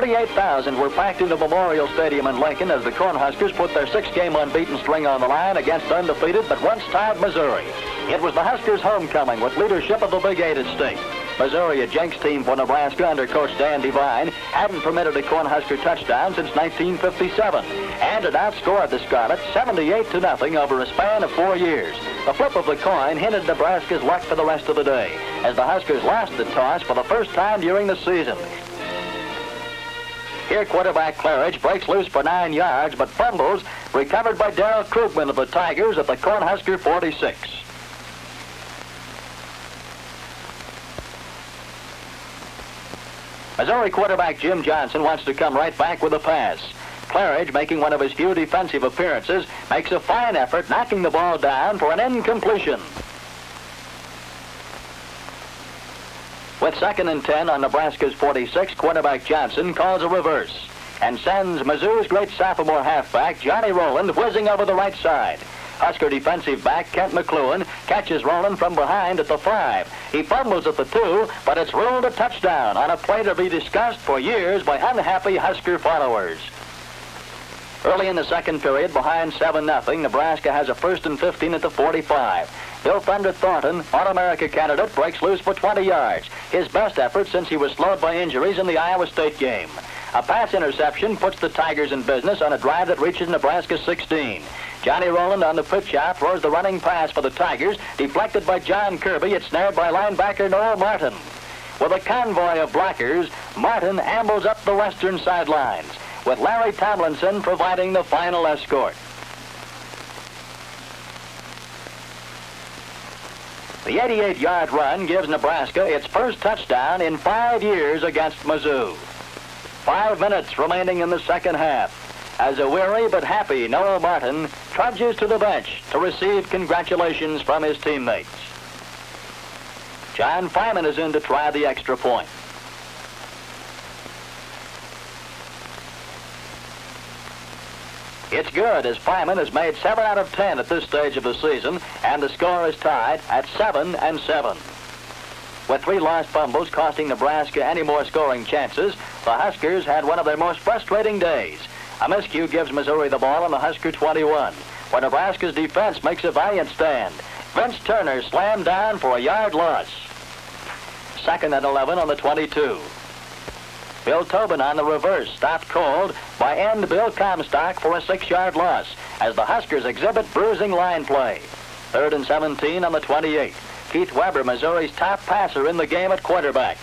38,000 were packed into Memorial Stadium in Lincoln as the Cornhuskers put their 6-game unbeaten string on the line against undefeated but once-tied Missouri. It was the Huskers' homecoming with leadership of the Big Eight at stake. Missouri, a jinx team for Nebraska under Coach Dan Devine, hadn't permitted a Cornhusker touchdown since 1957 and had outscored the Scarlets 78-0 over a span of 4 years. The flip of the coin hinted Nebraska's luck for the rest of the day as the Huskers lost the toss for the first time during the season. Here, quarterback Claridge breaks loose for 9 yards, but fumbles, recovered by Darrell Krugman of the Tigers at the Cornhusker 46. Missouri quarterback Jim Johnson wants to come right back with a pass. Claridge, making one of his few defensive appearances, makes a fine effort, knocking the ball down for an incompletion. With 2nd and 10 on Nebraska's 46, quarterback Johnson calls a reverse and sends Mizzou's great sophomore halfback, Johnny Rowland, whizzing over the right side. Husker defensive back Kent McLuhan catches Rowland from behind at the 5. He fumbles at the 2, but it's ruled a touchdown on a play to be discussed for years by unhappy Husker followers. Early in the second period, behind 7-0, Nebraska has a 1st and 15 at the 45. Bill Thunder Thornton, All-America candidate, breaks loose for 20 yards, his best effort since he was slowed by injuries in the Iowa State game. A pass interception puts the Tigers in business on a drive that reaches Nebraska's 16. Johnny Rowland on the pitch out throws the running pass for the Tigers, deflected by John Kirby. It's snared by linebacker Noel Martin. With a convoy of blockers, Martin ambles up the western sidelines, with Larry Tomlinson providing the final escort. The 88-yard run gives Nebraska its first touchdown in 5 years against Mizzou. 5 minutes remaining in the second half as a weary but happy Noel Martin trudges to the bench to receive congratulations from his teammates. John Fiman is in to try the extra point. It's good, as Fiman has made 7 out of 10 at this stage of the season, and the score is tied at 7-7. With 3 lost fumbles costing Nebraska any more scoring chances, the Huskers had one of their most frustrating days. A miscue gives Missouri the ball on the Husker 21, where Nebraska's defense makes a valiant stand. Vince Turner slammed down for a yard loss. 2nd and 11 on the 22. Bill Tobin on the reverse, stopped cold by end Bill Comstock for a 6-yard loss as the Huskers exhibit bruising line play. 3rd and 17 on the 28. Keith Weber, Missouri's top passer in the game at quarterback.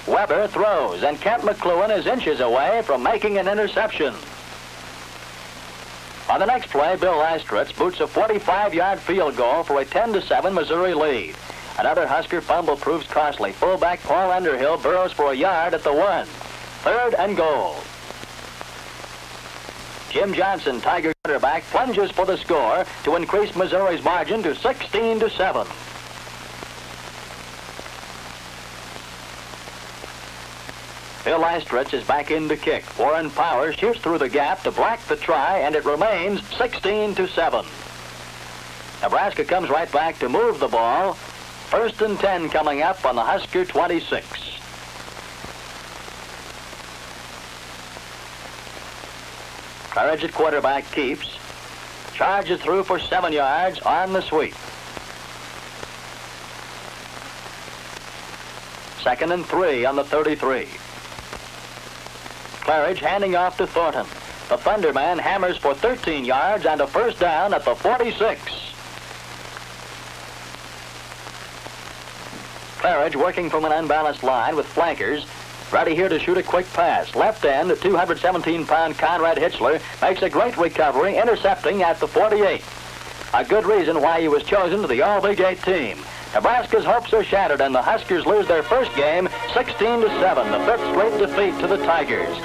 Weber throws, and Kent McLuhan is inches away from making an interception. On the next play, Bill Astritz boots a 45-yard field goal for a 10-7 Missouri lead. Another Husker fumble proves costly. Fullback Paul Underhill burrows for a yard at the 1. 3rd and goal. Jim Johnson, Tiger quarterback, plunges for the score to increase Missouri's margin to 16-7. Bill Astritz is back in to kick. Warren Powers shoots through the gap to block the try, and it remains 16-7. Nebraska comes right back to move the ball. 1st and 10 coming up on the Husker 26. Claridge at quarterback keeps. Charges through for 7 yards on the sweep. 2nd and 3 on the 33. Claridge handing off to Thornton. The Thunderman hammers for 13 yards and a 1st down at the 46. Claridge working from an unbalanced line with flankers, ready here to shoot a quick pass. Left end, the 217-pound Conrad Hitzler makes a great recovery, intercepting at the 48. A good reason why he was chosen to the All-Big Eight team. Nebraska's hopes are shattered, and the Huskers lose their first game 16-7, the 5th straight defeat to the Tigers.